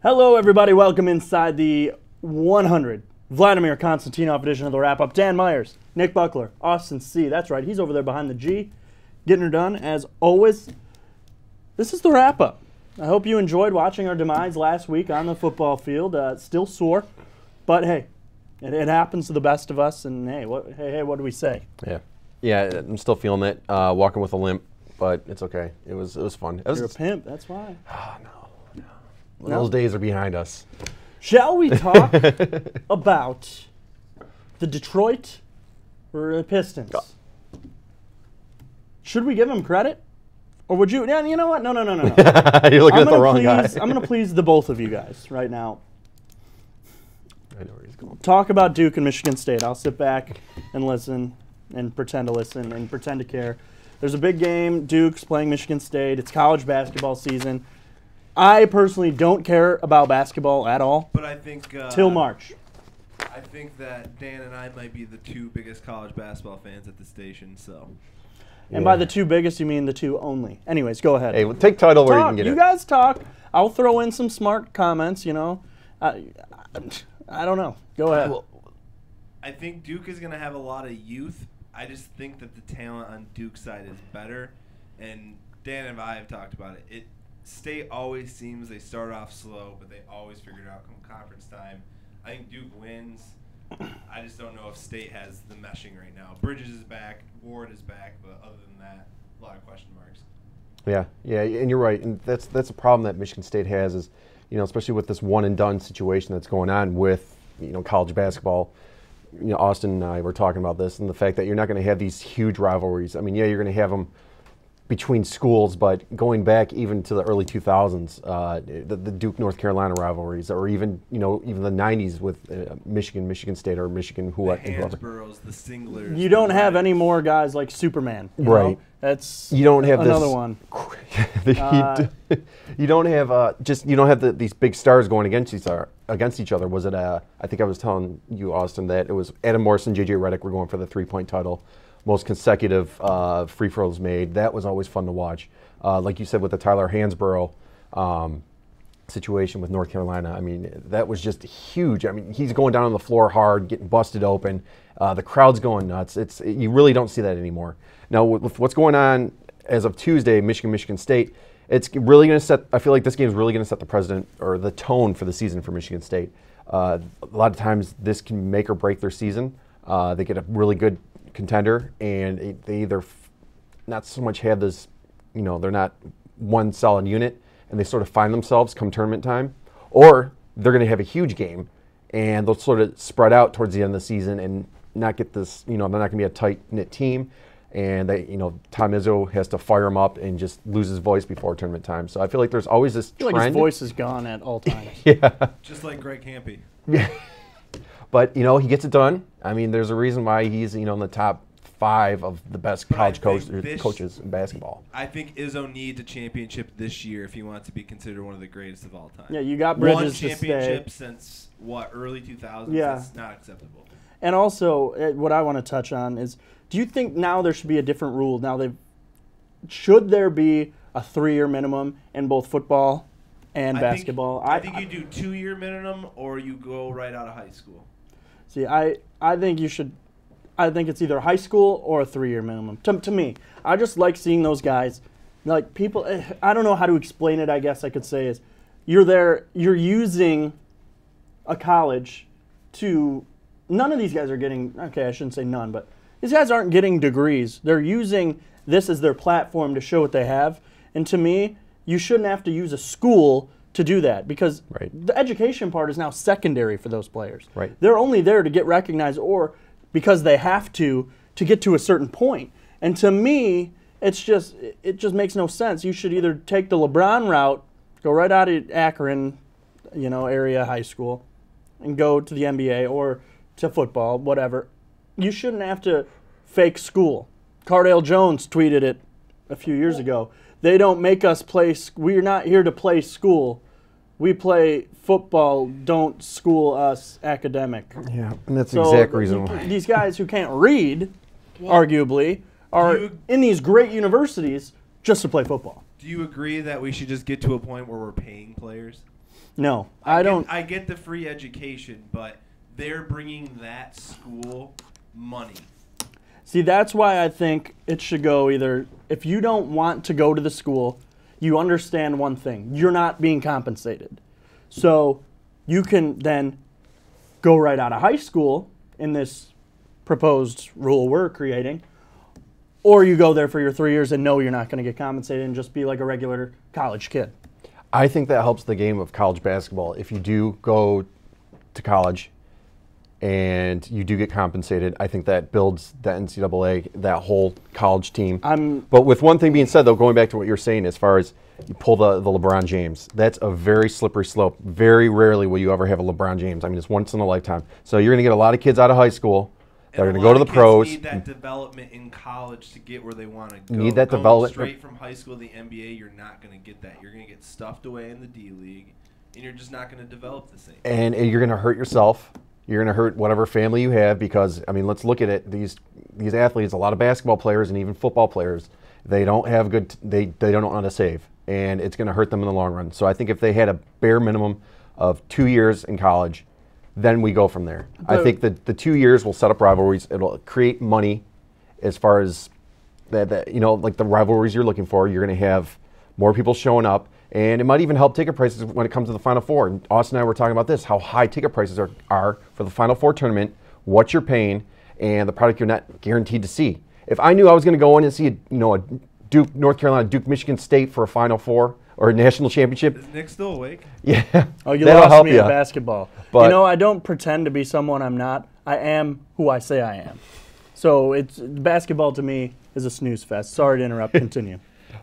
Hello, everybody. Welcome inside the 100 Vladimir Konstantinov edition of the Wrap Up. Dan Myers, Nick Buckler, Austin C. That's right. He's over there behind the G, getting her done as always. This is the Wrap Up. I hope you enjoyed watching our demise last week on the football field. Still sore, but hey, it happens to the best of us. And hey, what do we say? Yeah, I'm still feeling it. Walking with a limp, but it's okay. It was fun. You're a pimp. That's why. No. Those days are behind us. Shall we talk about the Detroit Pistons? Should we give them credit? Or would you? Yeah, you know what? No. You're looking at the wrong guy. I'm going to please the both of you guys right now. I know where he's going. Talk about Duke and Michigan State. I'll sit back and listen and pretend to listen and pretend to care. There's a big game. Duke's playing Michigan State. It's college basketball season. I personally don't care about basketball at all. But I think till March. I think that Dan and I might be the two biggest college basketball fans at the station. So. And by the two biggest, you mean the two only. Anyways, go ahead. Hey, take title where you can get it. You guys talk. I'll throw in some smart comments. You know, I don't know. Go ahead. I think Duke is going to have a lot of youth. I just think that the talent on Duke's side is better. And Dan and I have talked about it. State always seems they start off slow, but they always figure it out come conference time. I think Duke wins. I just don't know if State has the meshing right now. Bridges is back, Ward is back, but other than that, a lot of question marks. Yeah, and you're right. And that's a problem that Michigan State has is, especially with this one and done situation that's going on with, college basketball. Austin and I were talking about this and the fact that you're not going to have these huge rivalries. I mean, yeah, you're going to have them between schools, but going back even to the early 2000s, the Duke North Carolina rivalries, or even even the 90s with Michigan State or Michigan the Hansboroughs, the Singlers. You don't have any more guys like Superman, right? That's you don't have another one. You don't have these big stars going against each other. Was it? I think I was telling you, Austin, that it was Adam Morrison, JJ Redick were going for the 3-point title. Most consecutive free throws made. That was always fun to watch. Like you said, with the Tyler Hansborough situation with North Carolina, I mean, that was just huge. I mean, he's going down on the floor hard, getting busted open. The crowd's going nuts. You really don't see that anymore. Now, with what's going on as of Tuesday, Michigan State, it's really going to set. I feel like this game is really going to set the precedent or the tone for the season for Michigan State. A lot of times, this can make or break their season. They get a really good contender, and they either not so much have this, they're not one solid unit, and they sort of find themselves come tournament time, or they're going to have a huge game, and they'll sort of spread out towards the end of the season and not get this, they're not going to be a tight-knit team, and they, Tom Izzo has to fire him up and just lose his voice before tournament time. So I feel like there's always this trend. Like his voice is gone at all times. Yeah. Just like Greg Campy. Yeah. But, he gets it done. I mean, there's a reason why he's, in the top 5 of the best college coaches in basketball. I think Izzo needs a championship this year if he wants to be considered one of the greatest of all time. Yeah, you got Bridges one to championship stay. Since, early 2000s? Yeah. That's not acceptable. And also, what I want to touch on is, do you think now there should be a different rule? Should there be a 3-year minimum in both football and basketball? I think you do 2-year minimum or you go right out of high school. See, I think you should. I think it's either high school or a 3-year minimum. To me, I just like seeing those guys. Like people, I don't know how to explain it. I guess I could say is, you're using a college to. None of these guys are getting. Okay, I shouldn't say none, but these guys aren't getting degrees. They're using this as their platform to show what they have. And to me, you shouldn't have to use a school to do that, because the education part is now secondary for those players. Right. They're only there to get recognized or because they have to get to a certain point. And to me, it just makes no sense. You should either take the LeBron route, go right out of Akron, area high school, and go to the NBA or to football, whatever. You shouldn't have to fake school. Cardale Jones tweeted it a few years ago. They don't make us play. We're not here to play school. We play football. Don't school us academic. Yeah, and that's the exact reason why. These guys who can't read, arguably, are in these great universities just to play football. Do you agree that we should just get to a point where we're paying players? No, I don't. I get the free education, but they're bringing that school money. See, that's why I think it should go either, if you don't want to go to the school, you understand one thing. You're not being compensated. So you can then go right out of high school in this proposed rule we're creating, or you go there for your 3 years and know you're not going to get compensated and just be like a regular college kid. I think that helps the game of college basketball. If you do go to college and you do get compensated, I think that builds the NCAA, that whole college team. But with one thing being said, though, going back to what you're saying as far as you pull the LeBron James, that's a very slippery slope. Very rarely will you ever have a LeBron James. I mean, it's once in a lifetime. So you're going to get a lot of kids out of high school that are going to go to the pros. Need that development in college to get where they want to go. Need that Going development. Straight from high school to the NBA, you're not going to get that. You're going to get stuffed away in the D League, and you're just not going to develop the same. And you're going to hurt yourself. You're going to hurt whatever family you have because, I mean, let's look at it. These athletes, a lot of basketball players and even football players, they don't have good, they don't know how to save. And it's going to hurt them in the long run. So I think if they had a bare minimum of 2 years in college, then we go from there. I think that the 2 years will set up rivalries. It'll create money as far as that you know, like the rivalries you're looking for. You're going to have more people showing up. And it might even help ticket prices when it comes to the Final Four. And Austin and I were talking about this, how high ticket prices are for the Final Four tournament, what you're paying, and the product you're not guaranteed to see. If I knew I was going to go in and see a Duke, North Carolina, Duke, Michigan State for a Final Four or a national championship. Is Nick still awake? Yeah. Oh, you that'll lost help me you. in basketball. But, I don't pretend to be someone I'm not. I am who I say I am. So basketball to me is a snooze fest. Sorry to interrupt. Continue.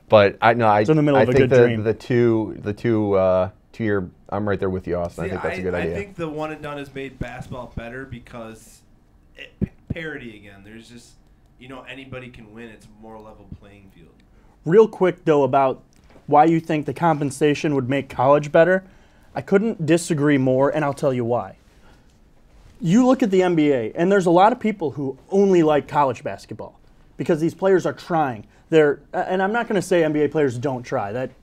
But it's in the middle of a think good dream. The 2 year, I'm right there with you, Austin. I think that's a good idea. I think the one and done has made basketball better because parity again. There's just, anybody can win. It's a more level playing field. Real quick, though, about why you think the compensation would make college better, I couldn't disagree more, and I'll tell you why. You look at the NBA, and there's a lot of people who only like college basketball because these players are trying. And I'm not going to say NBA players don't try. That's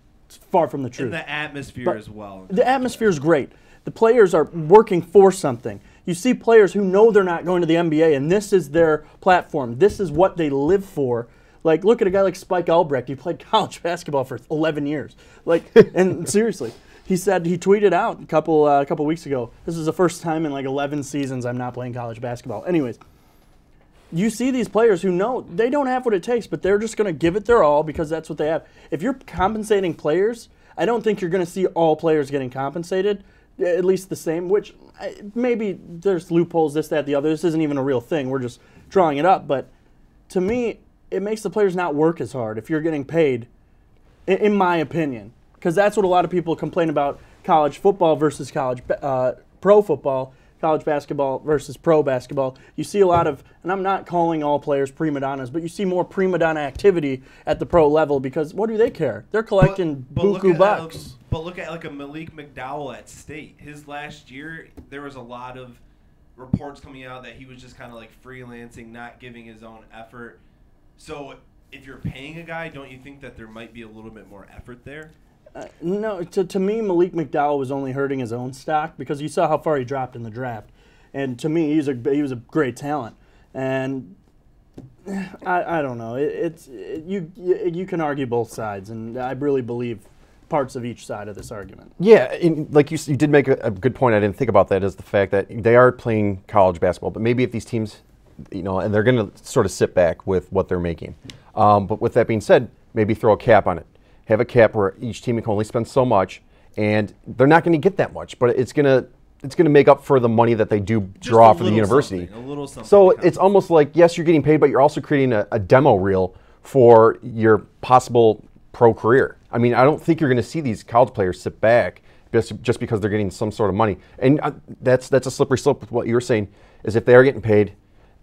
far from the truth. And the atmosphere as well. The atmosphere is great. The players are working for something. You see players who know they're not going to the NBA, and this is their platform. This is what they live for. Like, look at a guy like Spike Albrecht. He played college basketball for 11 years. And seriously, he tweeted out a couple weeks ago, this is the first time in 11 seasons I'm not playing college basketball. Anyways, you see these players who know they don't have what it takes, but they're just going to give it their all because that's what they have. If you're compensating players, I don't think you're going to see all players getting compensated, at least the same, which maybe there's loopholes, this, that, the other. This isn't even a real thing. We're just drawing it up. But to me, it makes the players not work as hard if you're getting paid, in my opinion, because that's what a lot of people complain about college football versus college pro football. College basketball versus pro basketball. You see a lot of, and I'm not calling all players prima donnas, but you see more prima donna activity at the pro level because what do they care? They're collecting buku bucks. But look at a Malik McDowell at State. His last year, there was a lot of reports coming out that he was just kind of freelancing, not giving his own effort. So if you're paying a guy, don't you think that there might be a little bit more effort there? No, to me, Malik McDowell was only hurting his own stock because you saw how far he dropped in the draft, and to me, he was a great talent. And I don't know, you can argue both sides, and I really believe parts of each side of this argument. Yeah, like you did make a good point. I didn't think about that, is the fact that they are playing college basketball, but maybe if these teams, and they're going to sort of sit back with what they're making. But with that being said, maybe throw a cap on it. Have a cap where each team can only spend so much, and they're not going to get that much, but it's going to make up for the money that they do draw for the university. A little something. So it's almost like, yes, you're getting paid, but you're also creating a demo reel for your possible pro career. I mean, I don't think you're going to see these college players sit back just because they're getting some sort of money. And that's a slippery slope with what you were saying, is if they are getting paid,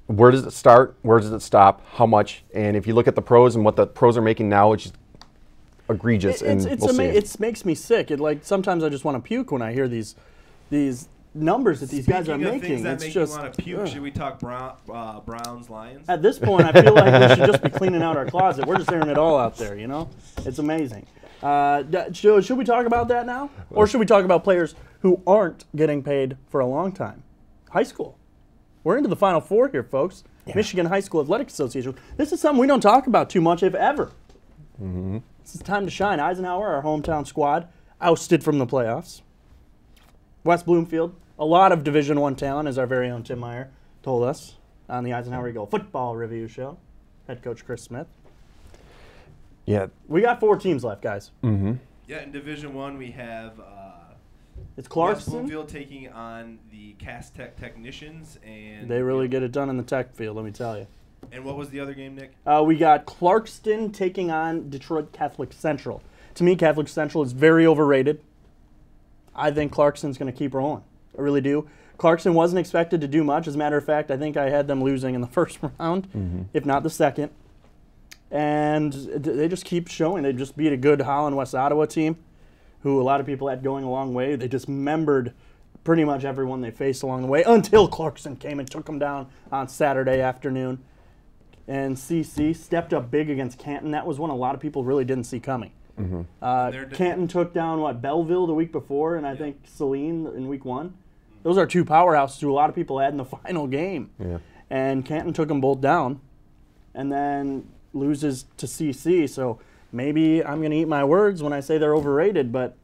where does it start? Where does it stop? How much? And if you look at the pros and what the pros are making now, which is egregious, it makes me sick. Sometimes I just want to puke when I hear these numbers that these guys are making. Things that it's make just you want to puke. Should we talk Browns Lions? At this point, I feel like we should just be cleaning out our closet. We're just airing it all out there. It's amazing. Should we talk about that now? Or should we talk about players who aren't getting paid for a long time? High school. We're into the Final Four here, folks. Yeah. Michigan High School Athletic Association. This is something we don't talk about too much, if ever. Mm-hmm. This is time to shine. Eisenhower, our hometown squad, ousted from the playoffs. West Bloomfield, a lot of Division I talent, as our very own Tim Meyer told us on the Eisenhower Eagle Football Review Show. Head coach Chris Smith. Yeah. We got 4 teams left, guys. Mm-hmm. Yeah, in Division I, we have It's West Clarkson. Bloomfield taking on the Cass Tech Technicians. And They really get it done in the tech field, let me tell you. And what was the other game, Nick? We got Clarkston taking on Detroit Catholic Central. To me, Catholic Central is very overrated. I think Clarkston's going to keep rolling. I really do. Clarkston wasn't expected to do much. As a matter of fact, I think I had them losing in the first round, if not the second. And they just keep showing. They just beat a good Holland West Ottawa team, who a lot of people had going a long way. They dismembered pretty much everyone they faced along the way until Clarkson came and took them down on Saturday afternoon. And CC stepped up big against Canton. That was one a lot of people really didn't see coming. Canton took down, Belleville the week before, and I think Saline in week 1. Those are 2 powerhouses who a lot of people had in the final game. Yeah. And Canton took them both down and then loses to CC. So maybe I'm going to eat my words when I say they're overrated, but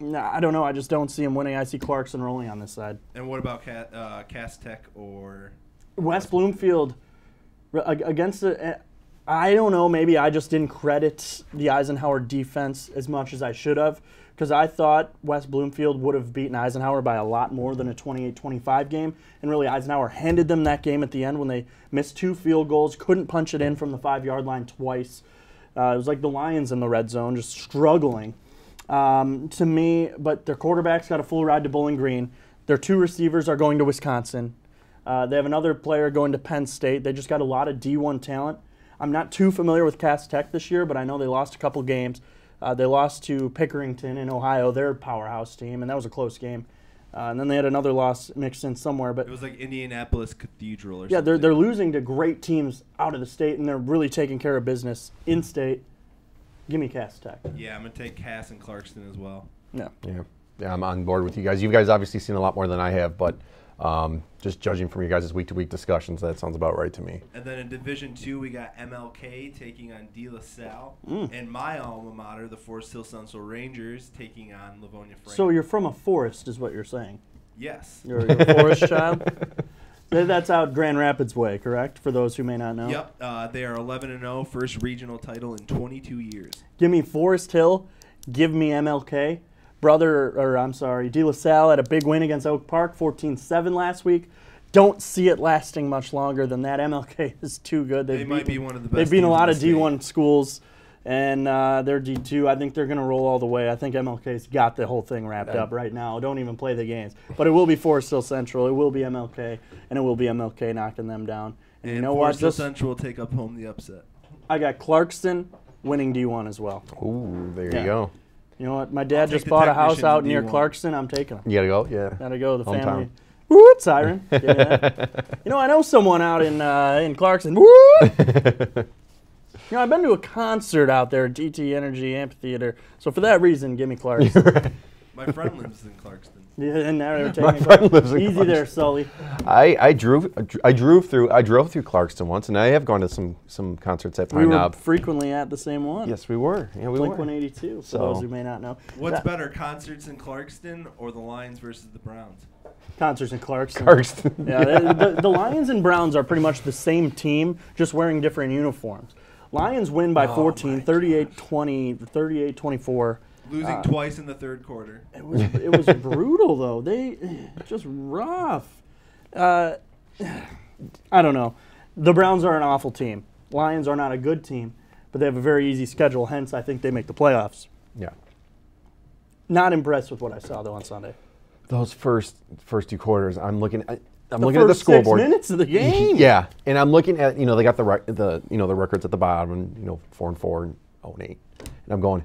I don't know. I just don't see them winning. I see Clarkson rolling on this side. And what about Cass Tech or West Bloomfield against it? I don't know. Maybe I just didn't credit the Eisenhower defense as much as I should have, because I thought West Bloomfield would have beaten Eisenhower by a lot more than a 28-25 game. And really, Eisenhower handed them that game at the end when they missed 2 field goals, couldn't punch it in from the 5-yard line twice. It was like the Lions in the red zone, just struggling. To me, but their quarterback's got a full ride to Bowling Green. Their 2 receivers are going to Wisconsin. They have another player going to Penn State. They just got a lot of D1 talent. I'm not too familiar with Cass Tech this year, but I know they lost a couple games. They lost to Pickerington in Ohio, their powerhouse team, and that was a close game. And then they had another loss mixed in somewhere. But it was like Indianapolis Cathedral or yeah, something. they're losing to great teams out of the state, and they're really taking care of business in state. Give me Cass Tech. Yeah, I'm going to take Cass and Clarkston as well. Yeah. Yeah, I'm on board with you guys. You guys obviously seen a lot more than I have, but just judging from your guys' week-to-week discussions, that sounds about right to me. And then in Division II, we got MLK taking on De La Salle. And my alma mater, the Forest Hill Central Rangers, taking on Livonia Franklin. So you're from a forest, is what you're saying? Yes. You're a forest child? That's out Grand Rapids way, correct? For those who may not know. Yep. They are 11-0, first regional title in 22 years. Give me Forest Hill. Give me MLK. De La Salle had a big win against Oak Park, 14-7 last week. Don't see it lasting much longer than that. MLK is too good. They might be one of the best. They've beaten a lot of teams in the D1 schools, and they're D2. I think they're going to roll all the way. I think MLK's got the whole thing wrapped up right now. Don't even play the games. But it will be Forest Hill Central. It will be MLK, and it will be MLK knocking them down. And you know Forest Hill what? Central will take up home the upset. I got Clarkston winning D1 as well. Ooh, there you go. You know what? My dad I'll just take the bought a house Technicians out in near D1. Clarkston. I'm taking them. You gotta go, yeah. Gotta go. The Hometown. family. Woo, it's siren. Yeah. You know, I know someone out in Clarkson. Woo! I've been to a concert out there at DT Energy Amphitheater. So for that reason, give me Clarkson. My friend lives in Clarkston. Yeah, and now they're My taking friend lives in easy Clarkston. there, Sully. I drove through Clarkston once, and I have gone to some concerts at We Pine were Knob. frequently at the same one. Yes, we were. Yeah, we Blink were. 182, for So- those who may not know. What's better, concerts in Clarkston or the Lions versus the Browns? Concerts in Clarkston. Clarkston. Yeah, the Lions and Browns are pretty much the same team, just wearing different uniforms. Lions win by 14, 38-20, 38-24. Losing twice in the third quarter. It was brutal though. They just rough. I don't know. The Browns are an awful team. Lions are not a good team, but they have a very easy schedule. Hence, I think they make the playoffs. Yeah. Not impressed with what I saw though on Sunday. Those first 2 quarters, I'm looking at the First scoreboard. 6 minutes of the game. Yeah, and I'm looking at they got the records at the bottom, and 4-4 and 0-8, and I'm going,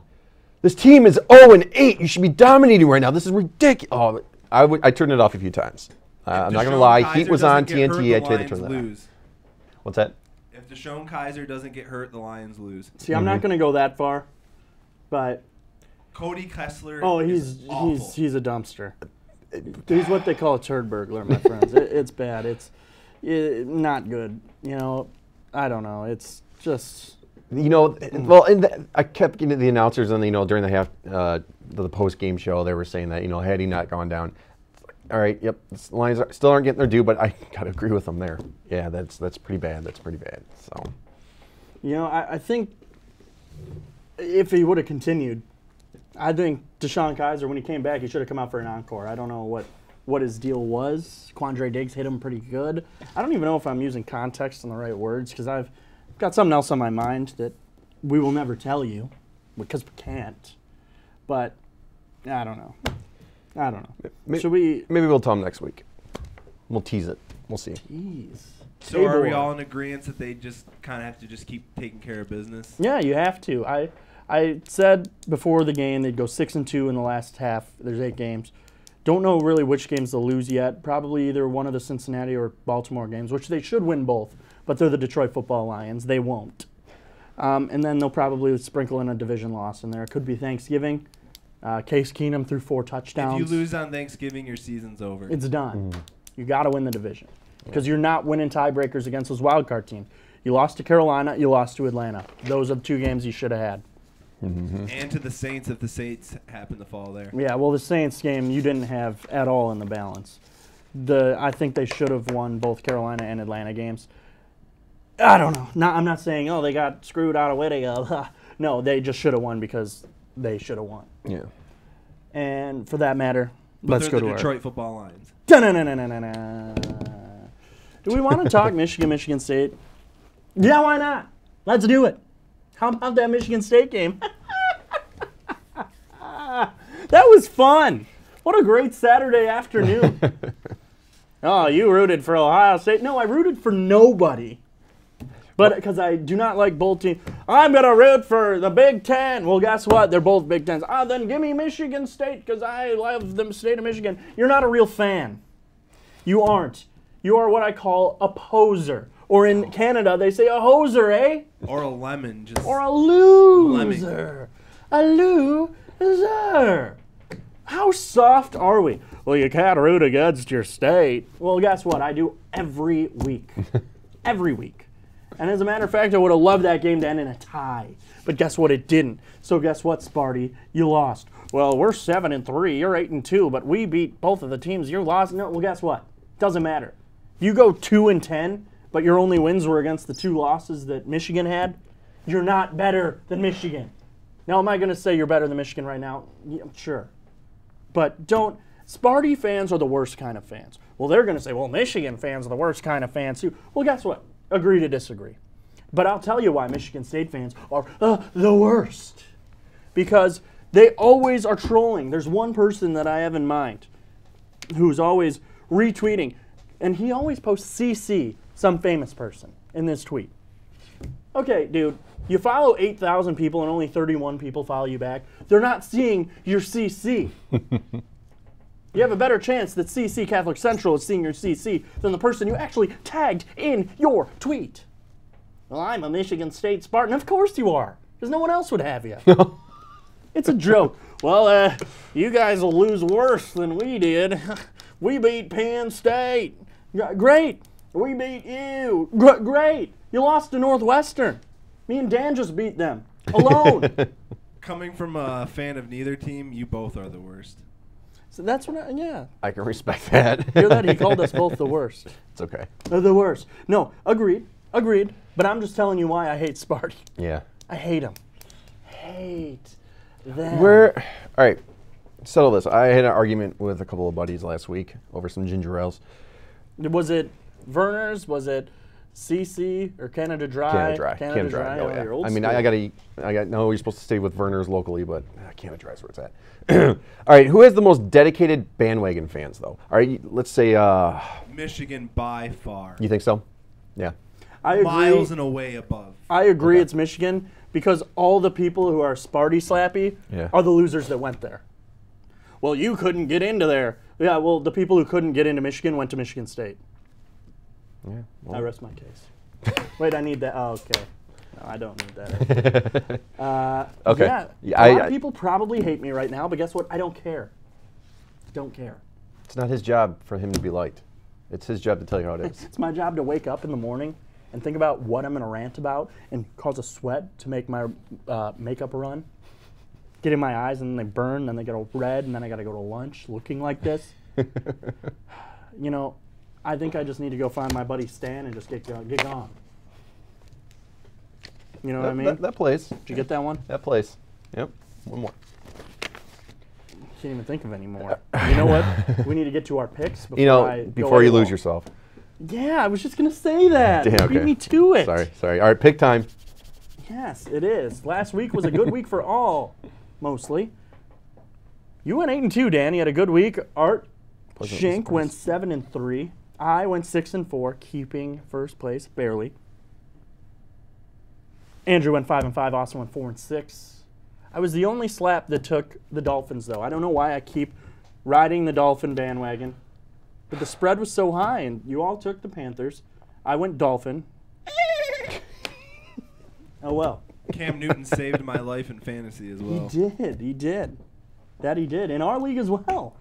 this team is 0-8. You should be dominating right now. This is ridiculous. Oh, I turned it off a few times. I'm not gonna lie. Heat was on TNT. I tried to turn that off. What's that? If Deshaun Kaiser doesn't get hurt, the Lions lose. See, I'm not going to go that far, but Cody Kessler. Oh, is awful. he's a dumpster. He's what they call a turd burglar, my friends. It's bad. It's not good. You know, I don't know. It's just. You know, well, I kept getting the announcers, and during the post game show, they were saying that had he not gone down, all right, yep, the Lions still aren't getting their due, but I gotta agree with them there. Yeah, that's pretty bad. That's pretty bad. So, I think if he would have continued, I think DeShone Kizer, when he came back, he should have come out for an encore. I don't know what his deal was. Quandre Diggs hit him pretty good. I don't even know if I'm using context and the right words because I've got something else on my mind that we will never tell you because we can't. But I don't know. Should we? Maybe we'll tell them next week. We'll tease it. We'll see. Tease. So are we all in agreement that they just kind of have to just keep taking care of business? Yeah, you have to. I said before the game they'd go 6-2 in the last half. There's 8 games. Don't know really which games they'll lose yet. Probably either one of the Cincinnati or Baltimore games, which they should win both. But they're the Detroit Football Lions. They won't. And then they'll probably sprinkle in a division loss in there. It could be Thanksgiving. Case Keenum threw 4 touchdowns. If you lose on Thanksgiving, your season's over. It's done. You got to win the division because you're not winning tiebreakers against those wild card teams. You lost to Carolina. You lost to Atlanta. Those are the 2 games you should have had. And to the Saints if the Saints happen to fall there. Yeah, well, the Saints game you didn't have at all in the balance. I think they should have won both Carolina and Atlanta games. I don't know. I'm not saying, they got screwed out of Whittier. No, they just should have won because they should have won. Yeah. And for that matter, But let's go to the our Detroit Football Lions. Do we want to talk Michigan State? Yeah, why not? Let's do it. How about that Michigan State game? That was fun. What a great Saturday afternoon. Oh, you rooted for Ohio State. No, I rooted for nobody. But because I do not like both teams. I'm going to root for the Big Ten. Well, guess what? They're both Big Tens. Then give me Michigan State because I love the state of Michigan. You're not a real fan. You aren't. You are what I call a poser. Or in Canada, they say a hoser, eh? Or a lemon. Or a loser. A loser. How soft are we? Well, you can't root against your state. Well, guess what? I do every week. Every week. And as a matter of fact, I would have loved that game to end in a tie. But guess what? It didn't. So guess what, Sparty? You lost. Well, we're 7-3. You're 8-2. But we beat both of the teams. You lost. No. Well, guess what? Doesn't matter. You go 2-10, but your only wins were against the 2 losses that Michigan had. You're not better than Michigan. Now, am I going to say you're better than Michigan right now? Yeah, sure. But don't. Sparty fans are the worst kind of fans. Well, they're going to say, well, Michigan fans are the worst kind of fans too. Well, guess what? Agree to disagree. But I'll tell you why Michigan State fans are the worst. Because they always are trolling. There's one person that I have in mind who's always retweeting. And he always posts CC, some famous person, in this tweet. Okay, dude, you follow 8,000 people and only 31 people follow you back. They're not seeing your CC. You have a better chance that CC Catholic Central is seeing your CC than the person you actually tagged in your tweet. Well, I'm a Michigan State Spartan. Of course you are, because no one else would have you. It's a joke. Well, you guys will lose worse than we did. We beat Penn State. Great. We beat you. Great. You lost to Northwestern. Me and Dan just beat them. Alone. Coming from a fan of neither team, you both are the worst. So that's what yeah. I can respect that. Hear that? He called us both the worst. It's okay. They're the worst. No, agreed. But I'm just telling you why I hate Sparty. Yeah. I hate them. Hate them. All right, settle this. I had an argument with a couple of buddies last week over some ginger ales. Was it Verner's? Was it CC or Canada Dry? Canada Dry. Oh, yeah. Old I mean, school. no, you're supposed to stay with Verner's locally, but Canada Dry's where it's at. All right, who has the most dedicated bandwagon fans, though? All right, let's say Michigan by far. You think so? Yeah. I agree. Miles and away above. I agree. It's Michigan because all the people who are Sparty slappy are the losers that went there. Well, you couldn't get into there. Yeah, well, the people who couldn't get into Michigan went to Michigan State. Yeah. I rest my case. Wait, I need that. Oh, okay. No, I don't need that. Okay. Yeah, Yeah, a lot of people probably hate me right now, but guess what? I don't care. Don't care. It's not his job for him to be liked. It's his job to tell you how it is. It's my job to wake up in the morning and think about what I'm going to rant about and cause a sweat to make my makeup run. Get in my eyes and they burn, and they get all red, and then I got to go to lunch looking like this. You know, I think I just need to go find my buddy Stan and just get gone. You know what I mean? That plays. Did you get that one? That plays. Yep. One more. Can't even think of any more. You know what? We need to get to our picks before You know, I go before you AWOL. lose yourself. Yeah, I was just going to say that. Damn, You okay. beat me to it. Sorry. All right, pick time. Yes, it is. Last week was a good week for all, mostly. You went 8-2, Dan. You had a good week. Art Pleasantly Shink went 7-3. I went 6-4, keeping first place barely. Andrew went 5-5. Austin went 4-6. I was the only slap that took the Dolphins, though. I don't know why I keep riding the Dolphin bandwagon, but the spread was so high, and you all took the Panthers. I went Dolphin. Oh well. Cam Newton saved my life in fantasy as well. He did. That he did. In our league as well.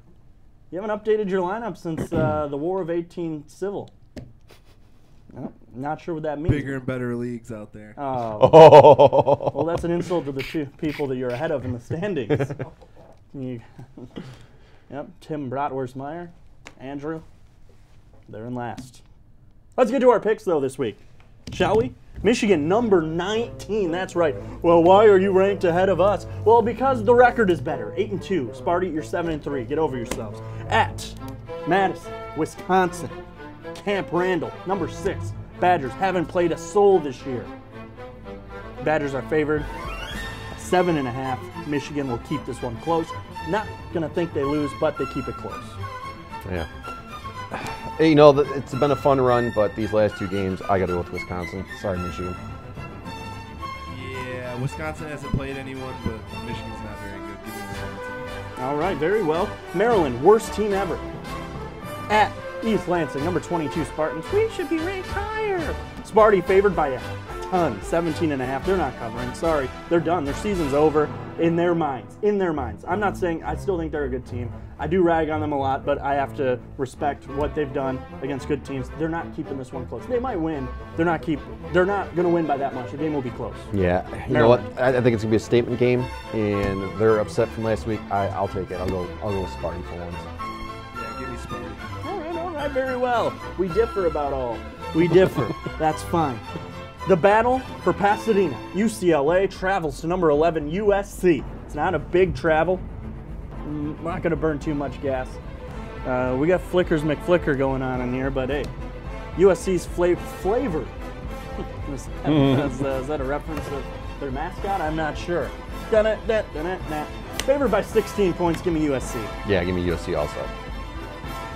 You haven't updated your lineup since the War of 18 Civil. No, not sure what that means. Bigger and better leagues out there. Oh. Well, that's an insult to the two people that you're ahead of in the standings. Yep, Tim Bratwurst-Meyer, Andrew, they're in last. Let's get to our picks, though, this week, shall we? Michigan, number 19. That's right. Well, why are you ranked ahead of us? Well, because the record is better. 8-2. Sparty, you're 7-3. Get over yourselves. At Madison, Wisconsin. Camp Randall, number 6. Badgers haven't played a soul this year. Badgers are favored 7.5. Michigan will keep this one close. Not going to think they lose, but they keep it close. Yeah. Hey, you know, it's been a fun run, but these last two games, I got to go with Wisconsin. Sorry, Michigan. Yeah, Wisconsin hasn't played anyone, but Michigan's not very good. Give me Wisconsin. All right, very well. Maryland, worst team ever. At East Lansing, number 22 Spartans. We should be ranked higher. Sparty favored by a ton, 17.5. They're not covering. Sorry, they're done. Their season's over in their minds. In their minds. I'm not saying I still think they're a good team. I do rag on them a lot, but I have to respect what they've done against good teams. They're not keeping this one close. They might win. They're not going to win by that much. The game will be close. Yeah, you know what? I think it's gonna be a statement game, and they're upset from last week. I'll take it. I'll go with Sparty for once. Yeah, give me Sparty. All right, very well. We differ about all. We differ. That's fine. The battle for Pasadena. UCLA travels to number 11 USC. It's not a big travel. I'm not going to burn too much gas. We got Flickers McFlicker going on in here, but hey, USC's flavor. Is that a reference of their mascot? I'm not sure. Favored by 16 points. Give me USC. Yeah, give me USC also.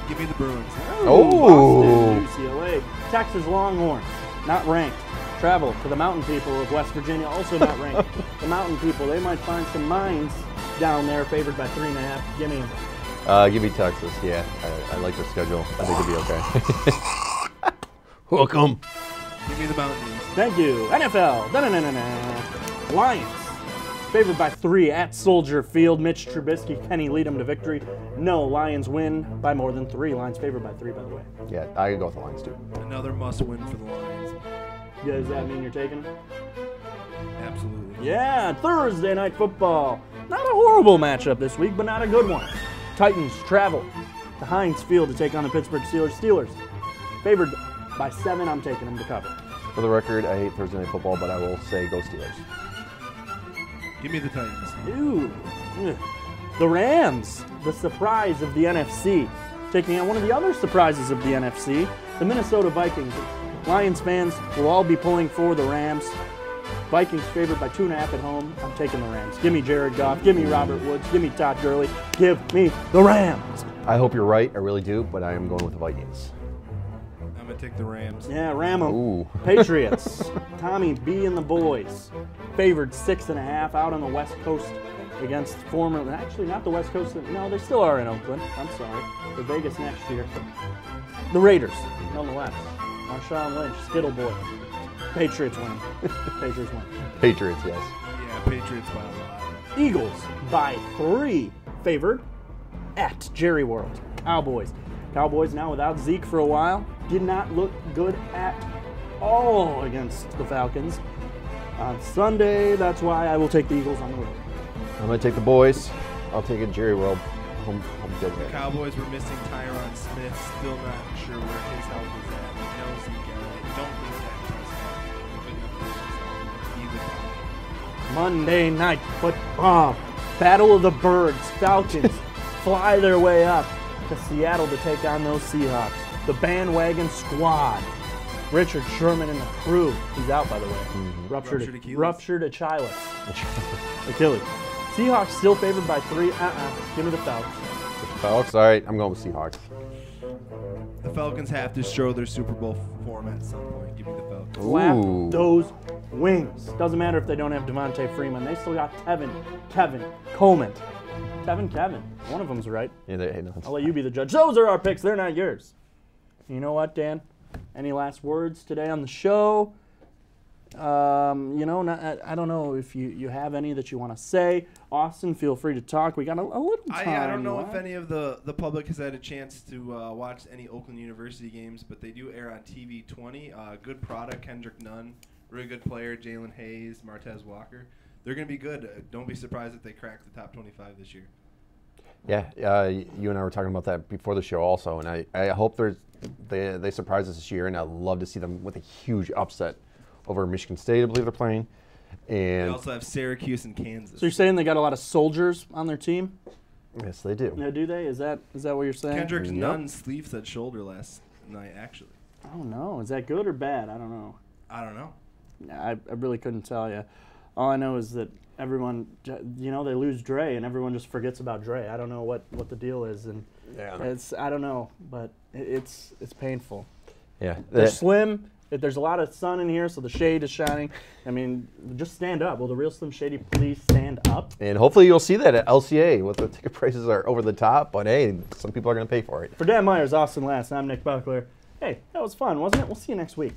Give me the Bruins. Oh. Boston, UCLA. Texas Longhorns, not ranked. Travel to the mountain people of West Virginia, also not ranked. The mountain people, they might find some mines down there, favored by 3.5. Give me them. Give me Texas. Yeah, I like their schedule. I think it'll be okay. Welcome. Give me the Mountaineers. Thank you. NFL. Da-na-na-na-na. Lions. Favored by 3 at Soldier Field. Mitch Trubisky, can he lead them to victory? No, Lions win by more than 3. Lions favored by 3, by the way. Yeah, I could go with the Lions too. Another must-win for the Lions. Yeah, does that mean you're taking them? Absolutely. Yeah, Thursday Night Football. Not a horrible matchup this week, but not a good one. Titans travel to Heinz Field to take on the Pittsburgh Steelers. Steelers favored by 7. I'm taking them to cover. For the record, I hate Thursday Night Football, but I will say go Steelers. Give me the Titans. Ooh. Ugh. The Rams, the surprise of the NFC. Taking on one of the other surprises of the NFC, the Minnesota Vikings. Lions fans will all be pulling for the Rams. Vikings favored by 2.5 at home. I'm taking the Rams. Give me Jared Goff. Give me Robert Woods. Give me Todd Gurley. Give me the Rams. I hope you're right. I really do, but I am going with the Vikings. I'm going to take the Rams. Yeah, Ram 'em. Ooh. Patriots. Tommy B and the boys. Favored 6.5 out on the West Coast against actually not the West Coast. No, they still are in Oakland. I'm sorry. They're Vegas next year. The Raiders, nonetheless. Marshawn Lynch, Skittle Boy. Patriots win. Patriots win. Patriots, yes. Yeah, Patriots by a lot. Eagles by 3, favored at Jerry World. Cowboys now without Zeke for a while. Did not look good at all against the Falcons. On Sunday, that's why I will take the Eagles on the road. I'm going to take the boys. I'll take it Jerry World. Home field The game. Cowboys were missing Tyron Smith. Still not sure where his health is at. No Zeke Elliott. Don't think that Prescott. Monday night football. Battle of the Birds. Falcons fly their way up to Seattle to take on those Seahawks. The bandwagon squad. Richard Sherman and the crew. He's out, by the way. Ruptured Achilles. Ruptured Achilles. Achilles. Seahawks still favored by 3. Give me the Falcons. Falcons, all right. I'm going with Seahawks. The Falcons have to show their Super Bowl form at some point. Give me the Falcons. Slap Ooh. those wings. Doesn't matter if they don't have Devontae Freeman. They still got Kevin Coleman. Kevin. One of them's right. Yeah, hey, no, I'll let you be the judge. Those are our picks. They're not yours. You know what, Dan? Any last words today on the show? I don't know if you have any that you want to say. Austin, feel free to talk. We got a little time. I don't know if left. any of the public has had a chance to watch any Oakland University games, but they do air on TV 20. Good product, Kendrick Nunn, really good player, Jalen Hayes, Martez Walker. They're going to be good. Don't be surprised if they crack the top 25 this year. Yeah, you and I were talking about that before the show also, and I hope they surprise us this year, and I'd love to see them with a huge upset over Michigan State, I believe they're playing. They And also have Syracuse and Kansas. So you're saying they got a lot of soldiers on their team? yes, they do. No, do they? Is that what you're saying? Kendrick Yep. Nunn sleeves that shoulder last night, actually. I don't know. Is that good or bad? I don't know. I don't know. I really couldn't tell you. All I know is that everyone, they lose Dre, and everyone just forgets about Dre. I don't know what the deal is, and I don't know, but it's painful. Yeah, They're slim. There's a lot of sun in here, so the shade is shining. I mean, just stand up. Will the real Slim Shady please stand up? and hopefully you'll see that at LCA. What the ticket prices are over the top, but hey, some people are going to pay for it. For Dan Myers, Austin Last, I'm Nick Buckler. Hey, that was fun, wasn't it? We'll see you next week.